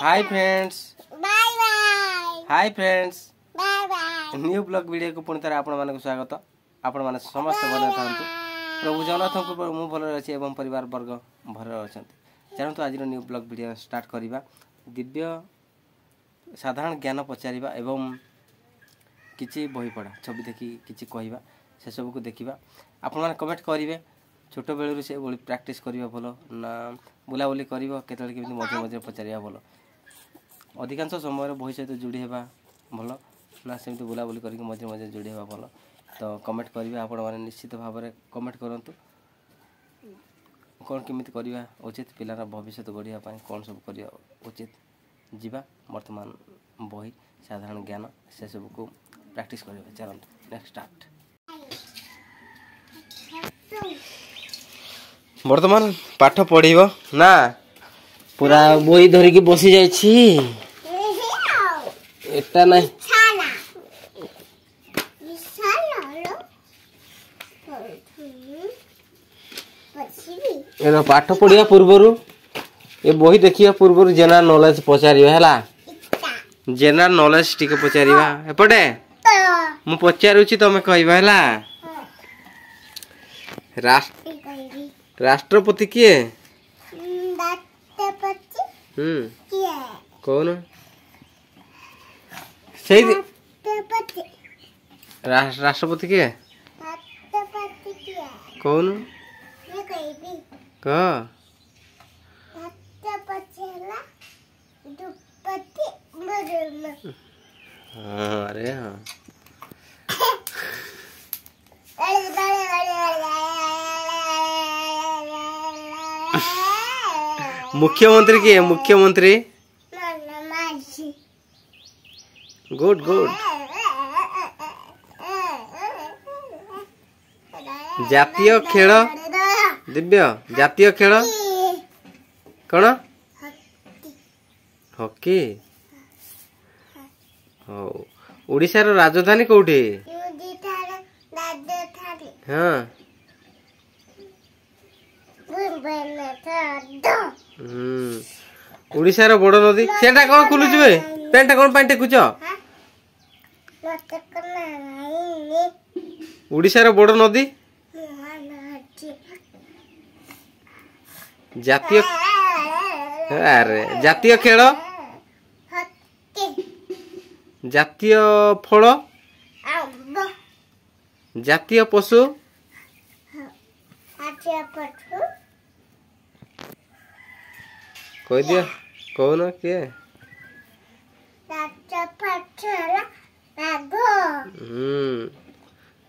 हाय friends bye bye hi friends bye bye new blog video को पुणी आपण मानक स्वागत आपण माने समस्त भले थांतु प्रभु जगन्नाथ को मु भले अछि एवं परिवार वर्ग भले अछंती जानतु आज न्यू ब्लॉग वीडियो स्टार्ट करिबा दिव्य साधारण ज्ञान पचारिबा एवं किछि बही पढ़ा छवि देखि किछि कहिबा से सब को देखिबा आपण माने कमेंट करिवे छोट बेलू से बोली प्रैक्टिस करिबा भलो ना बुलाबुली करिबो केतले केमि मजे मजे पचारिबा भलो अधिकांश समय बही सहित जोड़ी हेबा भलो ना सेमती बुलाबुली करके मजे मजे जोड़ी हेबा भलो तो कमेंट करिवे आपण माने निश्चित भाव में कमेंट करंतु कौन केमिति करिबा उचित पिलार भविष्य गढ़िया पाई कौन सब करिया उचित जीवा वर्तमान बही साधारण ज्ञान से सब को प्रैक्टिस करिबा चलंतु नेक्स्ट स्टार्ट वर्तमान पाठ पढ़िबो ना पूरा बोई धरी की बसी जाई छी एटा नहीं छाला विशाल पछिबी एनो पाठ पढ़िया पूर्वरु ए बोई देखिया पूर्वरु जनरल नॉलेज पचारिबा हला जनरल नॉलेज टिके पचारिबा एपटे मु पचारुची तमे कहइबा हला राष्ट्रपति किए कौन सही राष्ट्रपति किए कौन कह हाँ अरे हाँ मुख्यमंत्री की है मुख्यमंत्री गुड गुड जातीय खेल दिव्य जातीय खेल कौन हॉकी हो ओडिशा रो राजधानी कोठी हाँ ओडिशा रो बड़ नदी सेटा कोन खुलुछ बे पेंटा कोन पाइन टेकुछ ओडिशा रो बड़ नदी जातीय अरे जातीय खेल जातीय फल जातीय पशु कह दिया कौन किए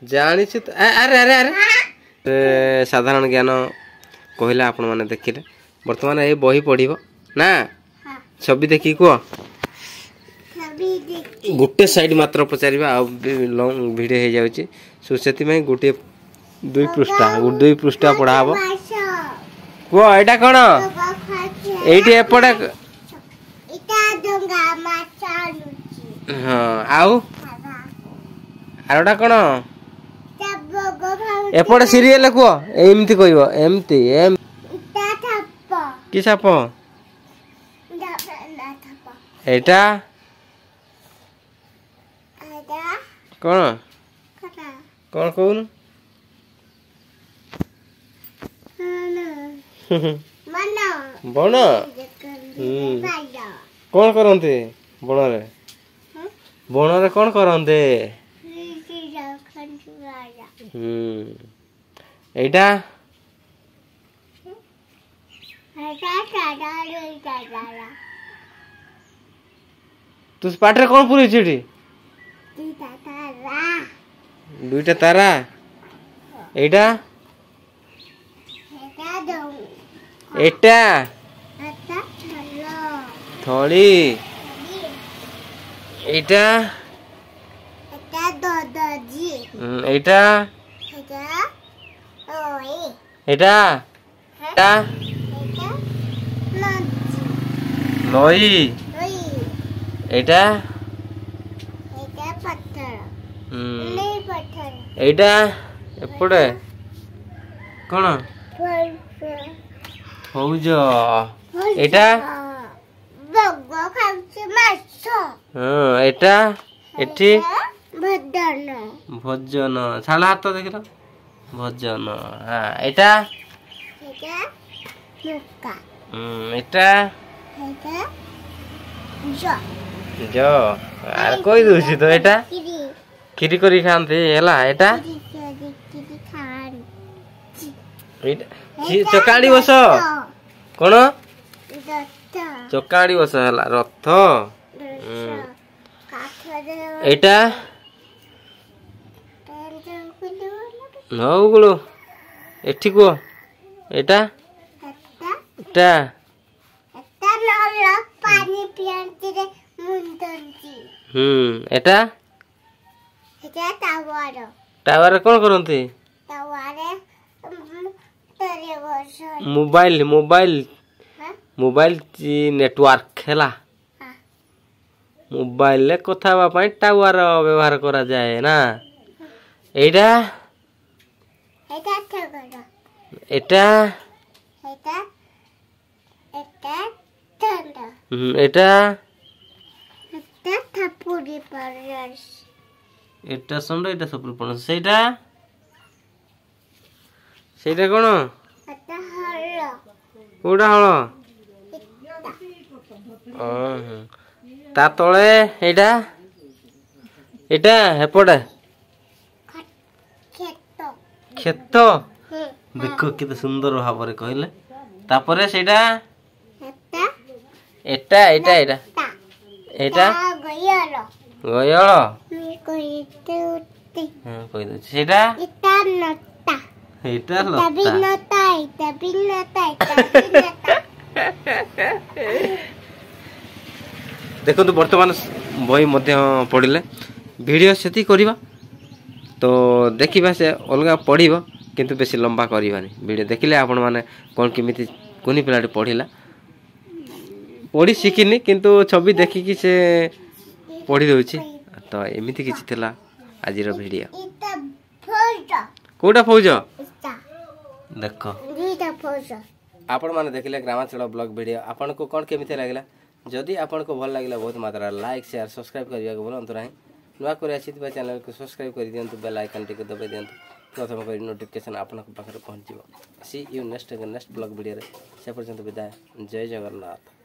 जानी अरे अरे अरे साधारण ज्ञान कहला आपण माने देखिले वर्तमान ए बही पढ़िबो ना छवि देखि को गोटे साइड मात्र पचारिबा आ लॉन्ग वीडियो हे जाउची सो सेति में गोटे दुई पृष्ठा पढ़ाबो को एटा कोन एटी एपटे हाँ आउ आरोटा कोन एपटे सीरियल को एमती कहबो एमती एम कि साप एटा कौन कौन कौन बन कौन करते बन रे कौन करते एटा तू पाठरे कौन पूरी छिटी दुईटा तारा एटा एटा थोड़ी एटा एटा एटा एटा नई एटा एटा एपटे कौन फौज एटा ହଁ ଏଟା ଏଠି ଭଜନ ଭୋଜନ ଛାଡ ହାତ ଦେଖିଲ ଭୋଜନ ହଁ ଏଟା ଏଟା ମୁକା ଏଟା ଏଟା ଜ ଜ ଆରେ କହି ଦଉଛି ତ ଏଟା କିରି କ୍ଷୀରି କରି ଖାଆନ୍ତି ହେଲା ଏଟା କିରି ଖାନ୍ ଏଇଟା ଚକାଡି ବସ କଣ ଚକାଡି ବସ ହେଲା ରଥ ଏଇଟା ହଉ ଗୁଳୁ ଏଠି କୁହ ଏଇଟା ଏଟା ପାଣି ପିଅନ୍ତି ମୁଣ୍ଡନ୍ତି ଏଟା ଏଟା ତାୱାର ଟାୱାର କଣ କରନ୍ତି ତାୱାରେ ତରେ ବସ ମୋବାଇଲ ମୋବାଇଲ ମୋବାଇଲ ନେଟୱାର୍କ ହେଲା ମୋବାଇଲରେ କଥା ହେବା ପାଇଁ ଟାୱାର ବ୍ୟବହାର କରାଯାଏ ନା ଏଇଟା ଏଟା ଠଗର ଏଟା ଏଟା ଏଟା ଥଣ୍ଡ ଏଟା ଏଟା ଥାପୁରି ପରସ ଏଟା ଷଣ୍ଢ ଏଟା ସପୁରି ପଣ ସେଇଟା ସେଇଟା କଣ ଏଟା ହଳ କୋଉଟା ହଳ ତା ତଳେ ଏଇଟା ଏଇଟା ହେପଟେ କ୍ଷେତ କ୍ଷେତ ଦେଖ କେତେ ସୁନ୍ଦର ଭାବରେ କହିଲେ ତାପରେ ସେଇଟା ଏଟା ଏଟା ଏଇଟା ଏଇଟା ଏଇଟା ଗୟଳ ଗୟଳ ମୁଁ କହିଦଉଛି କହିଦଉଛି ସେଇଟା ଏଟା ନଟା ଏଇଟା ଏଟା ବି ଲତା ନଟା ଏଟା ବି ନଟା ଏଟା ବି ନଟା ଦେଖନ୍ତୁ ବର୍ତ୍ତମାନ ବହି ମଧ୍ୟ ପଢ଼ିଲେ ଭିଡ଼ିଓ ସେତିକି କରିବା ତ ଦେଖିବା ସେ ଅଲଗା ପଢ଼ିବ କିନ୍ତୁ ବେଶୀ ଲମ୍ବା କରିବାନି ଭିଡ଼ିଓ ଦେଖିଲେ ଆପଣମାନେ କ'ଣ କେମିତି କୁନି ପିଲାଟି ପଢ଼ିଲା ପଢ଼ି ଶିଖିନି କିନ୍ତୁ ଛବି ଦେଖିକି ସେ ପଢ଼ି ଦେଉଛି ତ ଏମିତି କିଛି ଥିଲା ଆଜିର ଭିଡ଼ିଓ ଏଟା ଫୌଜ କୋଉଟା ଫୌଜ ଏଟା ଦେଖ ଦୁଇଟା ଫୌଜ ଆପଣମାନେ ଦେଖିଲେ ଗ୍ରାମାଞ୍ଚଳ ବ୍ଲଗ୍ ଭିଡ଼ିଓ ଆପଣଙ୍କୁ କ'ଣ କେମିତି ଲାଗିଲା ଯଦି ଆପଣଙ୍କୁ ଭଲ ଲାଗିଲା ବହୁତ ମାତ୍ରାରେ ଲାଇକ୍ ସେୟାର ସବସ୍କ୍ରାଇବ୍ କରିବାକୁ ଭୁଲନ୍ତୁ ନାହିଁ ନୂଆ କରି ଆସିଥିବା ଚ୍ୟାନେଲକୁ ସବସ୍କ୍ରାଇବ୍ କରିଦିଅନ୍ତୁ ବେଲ୍ ଆଇକନ୍ଟିକୁ ଦବାଇ ଦିଅନ୍ତୁ ପ୍ରଥମ କରି ନୋଟିଫିକେସନ୍ ଆପଣଙ୍କ ପାଖରେ ପହଞ୍ଚିବ ସି ୟୁ ନେକ୍ସଟ ବ୍ଲଗ୍ ଭିଡ଼ିଓରେ ସେ ପର୍ଯ୍ୟନ୍ତ ବିଦାୟ ଜୟ ଜଗନ୍ନାଥ।